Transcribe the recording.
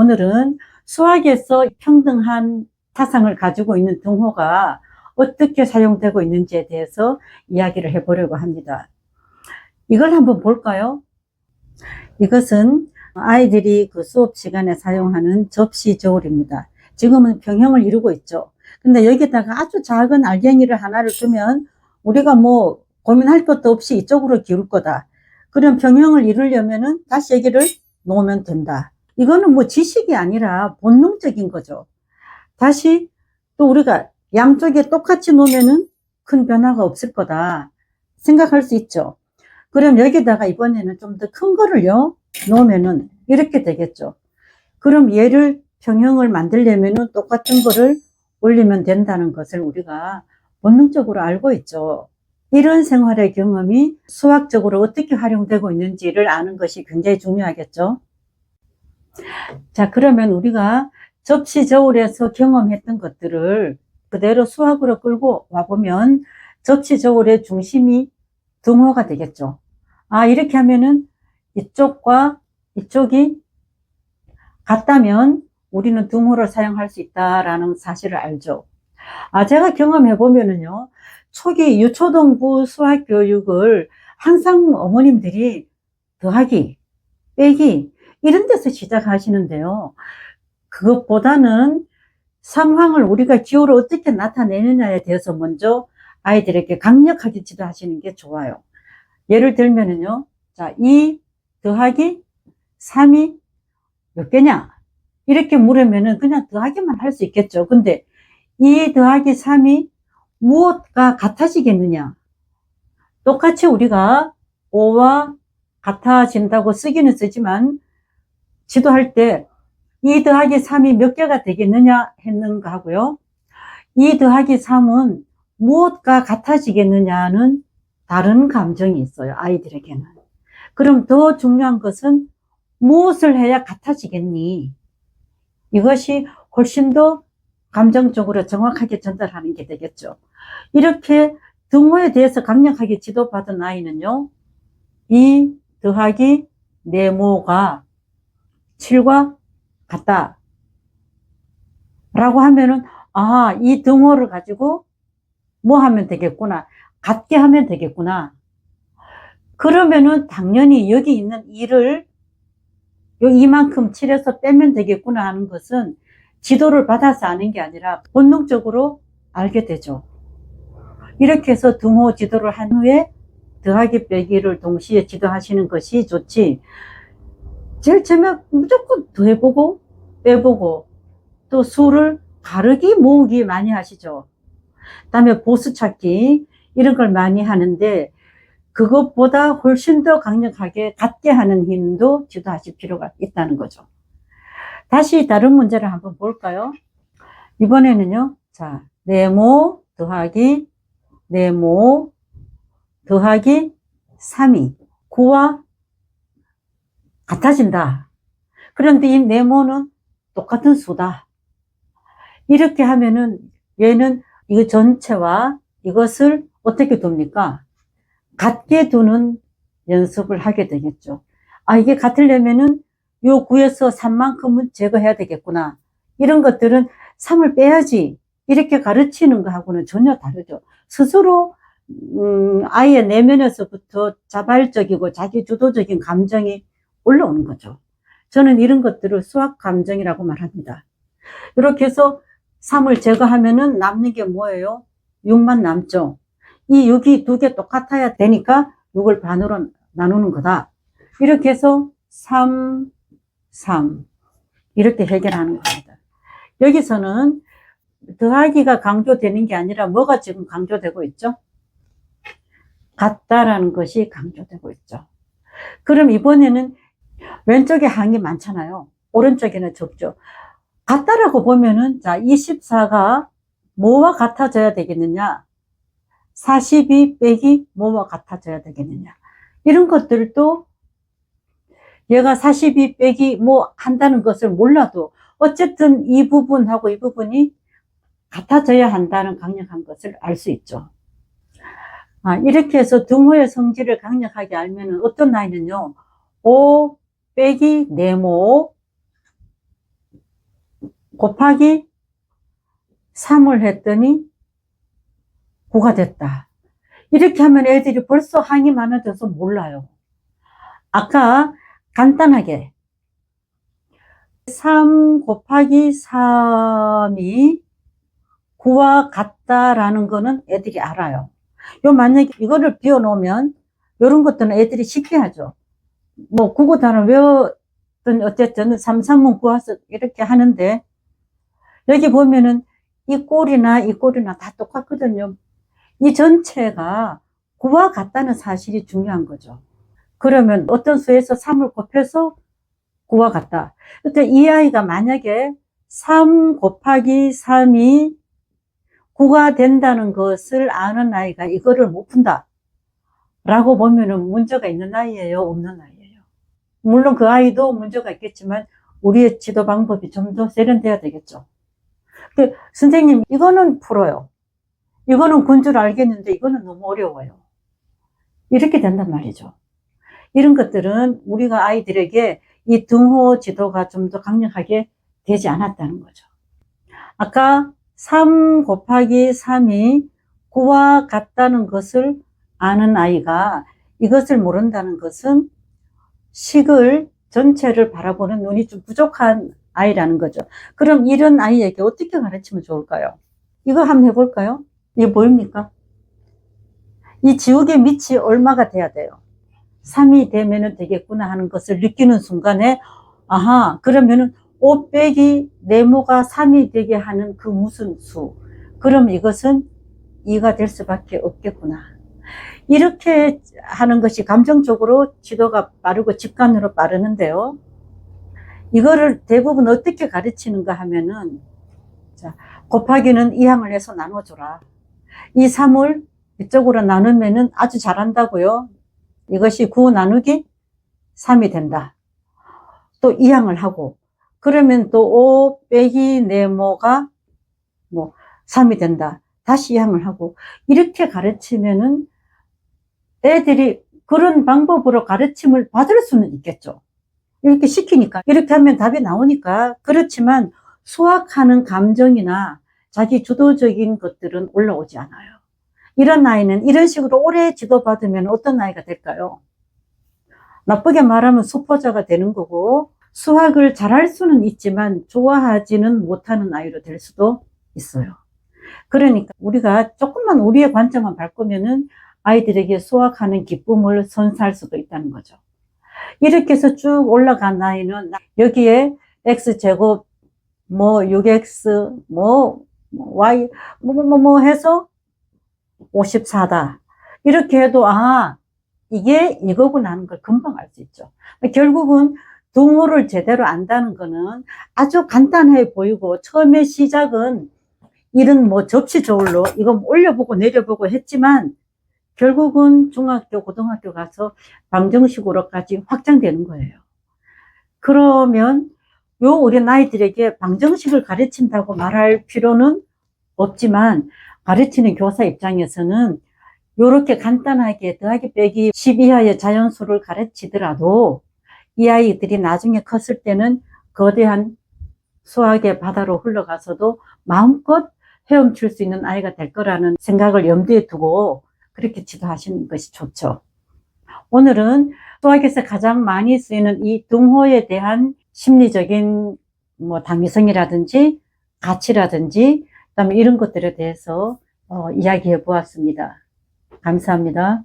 오늘은 수학에서 평등한 사상을 가지고 있는 등호가 어떻게 사용되고 있는지에 대해서 이야기를 해보려고 합니다. 이걸 한번 볼까요? 이것은 아이들이 그 수업 시간에 사용하는 접시 저울입니다. 지금은 평형을 이루고 있죠. 근데 여기다가 아주 작은 알갱이를 하나를 두면 우리가 뭐 고민할 것도 없이 이쪽으로 기울 거다. 그럼 평형을 이루려면은 다시 여기를 놓으면 된다. 이거는 뭐 지식이 아니라 본능적인 거죠. 다시 또 우리가 양쪽에 똑같이 놓으면은 큰 변화가 없을 거다 생각할 수 있죠. 그럼 여기다가 이번에는 좀 더 큰 거를요 놓으면은 이렇게 되겠죠. 그럼 얘를 평형을 만들려면은 똑같은 거를 올리면 된다는 것을 우리가 본능적으로 알고 있죠. 이런 생활의 경험이 수학적으로 어떻게 활용되고 있는지를 아는 것이 굉장히 중요하겠죠. 자, 그러면 우리가 접시 저울에서 경험했던 것들을 그대로 수학으로 끌고 와보면 접시 저울의 중심이 등호가 되겠죠. 아, 이렇게 하면은 이쪽과 이쪽이 같다면 우리는 등호를 사용할 수 있다라는 사실을 알죠. 아, 제가 경험해 보면은요, 초기 유초등부 수학 교육을 항상 어머님들이 더하기, 빼기 이런 데서 시작하시는데요. 그것보다는 상황을 우리가 기호를 어떻게 나타내느냐에 대해서 먼저 아이들에게 강력하게 지도하시는 게 좋아요. 예를 들면은요, 자, 2 더하기 3이 몇 개냐? 이렇게 물으면은 그냥 더하기만 할 수 있겠죠. 근데 2 더하기 3이 무엇과 같아지겠느냐? 똑같이 우리가 5와 같아진다고 쓰기는 쓰지만 지도할 때 2 더하기 3이 몇 개가 되겠느냐 했는가 하고요. 2 더하기 3은 무엇과 같아지겠느냐는 다른 감정이 있어요. 아이들에게는. 그럼 더 중요한 것은 무엇을 해야 같아지겠니? 이것이 훨씬 더 감정적으로 정확하게 전달하는 게 되겠죠. 이렇게 등호에 대해서 강력하게 지도받은 아이는요, 2 더하기 네모가 7과 같다 라고 하면은, 아, 이 등호를 가지고 뭐 하면 되겠구나, 같게 하면 되겠구나. 그러면은 당연히 여기 있는 2를 이만큼 7에서 빼면 되겠구나 하는 것은 지도를 받아서 아는 게 아니라 본능적으로 알게 되죠. 이렇게 해서 등호 지도를 한 후에 더하기 빼기를 동시에 지도하시는 것이 좋지, 제일 처음에 무조건 더해보고 빼보고 또 수를 가르기 모으기 많이 하시죠. 그다음에 보수 찾기 이런 걸 많이 하는데 그것보다 훨씬 더 강력하게 같게 하는 힘도 지도하실 필요가 있다는 거죠. 다시 다른 문제를 한번 볼까요? 이번에는요, 자, 네모 더하기 네모 더하기 3이 9와 같아진다. 그런데 이 네모는 똑같은 수다. 이렇게 하면은 얘는 이거 전체와 이것을 어떻게 둡니까? 같게 두는 연습을 하게 되겠죠. 아, 이게 같으려면은 요 9에서 3만큼은 제거해야 되겠구나. 이런 것들은 3을 빼야지. 이렇게 가르치는 거하고는 전혀 다르죠. 스스로 아이의 내면에서부터 자발적이고 자기 주도적인 감정이 올라오는 거죠. 저는 이런 것들을 수학 감정이라고 말합니다. 이렇게 해서 3을 제거하면은 남는 게 뭐예요? 6만 남죠. 이 6이 두 개 똑같아야 되니까 6을 반으로 나누는 거다. 이렇게 해서 3, 3 이렇게 해결하는 겁니다. 여기서는 더하기가 강조되는 게 아니라 뭐가 지금 강조되고 있죠? 같다라는 것이 강조되고 있죠. 그럼 이번에는 왼쪽에 항이 많잖아요. 오른쪽에는 적죠. 같다라고 보면은, 자, 24가 뭐와 같아져야 되겠느냐? 42 빼기 뭐와 같아져야 되겠느냐? 이런 것들도 얘가 42 빼기 뭐 한다는 것을 몰라도 어쨌든 이 부분하고 이 부분이 같아져야 한다는 강력한 것을 알 수 있죠. 아, 이렇게 해서 등호의 성질을 강력하게 알면은 어떤 아이는요, 5 빼기 네모 곱하기 3을 했더니 9가 됐다. 이렇게 하면 애들이 벌써 항이 많아져서 몰라요. 아까 간단하게 3 곱하기 3이 9와 같다라는 거는 애들이 알아요. 만약에 이거를 비워놓으면 이런 것들은 애들이 쉽게 하죠. 뭐 국어단을 외웠든 어쨌든 3, 3문 구하서 이렇게 하는데, 여기 보면은 이 꼴이나 다 똑같거든요. 이 전체가 9와 같다는 사실이 중요한 거죠. 그러면 어떤 수에서 3을 곱해서 9와 같다. 그때 이 아이가 만약에 3 곱하기 3이 9가 된다는 것을 아는 아이가 이거를 못 푼다 라고 보면은 문제가 있는 아이예요, 없는 아이예요? 물론 그 아이도 문제가 있겠지만 우리의 지도 방법이 좀 더 세련돼야 되겠죠. 선생님, 이거는 풀어요. 이거는 군 줄 알겠는데 이거는 너무 어려워요. 이렇게 된단 말이죠. 이런 것들은 우리가 아이들에게 이 등호 지도가 좀 더 강력하게 되지 않았다는 거죠. 아까 3 곱하기 3이 9와 같다는 것을 아는 아이가 이것을 모른다는 것은 식을 전체를 바라보는 눈이 좀 부족한 아이라는 거죠. 그럼 이런 아이에게 어떻게 가르치면 좋을까요? 이거 한번 해볼까요? 이게 뭐입니까? 이 지우개 밑이 얼마가 돼야 돼요? 3이 되면 되겠구나 하는 것을 느끼는 순간에, 아하, 그러면은 5 빼기 네모가 3이 되게 하는 그 무슨 수, 그럼 이것은 2가 될 수밖에 없겠구나. 이렇게 하는 것이 감정적으로 지도가 빠르고 직관으로 빠르는데요. 이거를 대부분 어떻게 가르치는가 하면은, 자, 곱하기는 이항을 해서 나눠줘라. 이 3을 이쪽으로 나누면은 아주 잘한다고요. 이것이 9 나누기 3이 된다. 또 이항을 하고, 그러면 또 5 빼기 네모가 뭐 3이 된다. 다시 이항을 하고, 이렇게 가르치면은 애들이 그런 방법으로 가르침을 받을 수는 있겠죠. 이렇게 시키니까, 이렇게 하면 답이 나오니까. 그렇지만 수학하는 감정이나 자기 주도적인 것들은 올라오지 않아요. 이런 아이는 이런 식으로 오래 지도받으면 어떤 아이가 될까요? 나쁘게 말하면 수포자가 되는 거고, 수학을 잘할 수는 있지만 좋아하지는 못하는 아이로 될 수도 있어요. 그러니까 우리가 조금만 우리의 관점만 바꾸면은 아이들에게 수학하는 기쁨을 선사할 수도 있다는 거죠. 이렇게 해서 쭉 올라간 아이는 여기에 x제곱, 뭐 6x, 뭐 y, 뭐 해서 54다. 이렇게 해도, 아, 이게 이거구나 하는 걸 금방 알 수 있죠. 결국은 등호를 제대로 안다는 거는 아주 간단해 보이고, 처음에 시작은 이런 뭐 접시 저울로 이거 올려보고 내려보고 했지만, 결국은 중학교, 고등학교 가서 방정식으로까지 확장되는 거예요. 그러면 우리 아이들에게 방정식을 가르친다고 말할 필요는 없지만, 가르치는 교사 입장에서는 이렇게 간단하게 더하기 빼기 10 이하의 자연수를 가르치더라도 이 아이들이 나중에 컸을 때는 거대한 수학의 바다로 흘러가서도 마음껏 헤엄칠 수 있는 아이가 될 거라는 생각을 염두에 두고 그렇게 지도하시는 것이 좋죠. 오늘은 수학에서 가장 많이 쓰이는 이 등호에 대한 심리적인 뭐 당위성이라든지 가치라든지 그다음에 이런 것들에 대해서 이야기해 보았습니다. 감사합니다.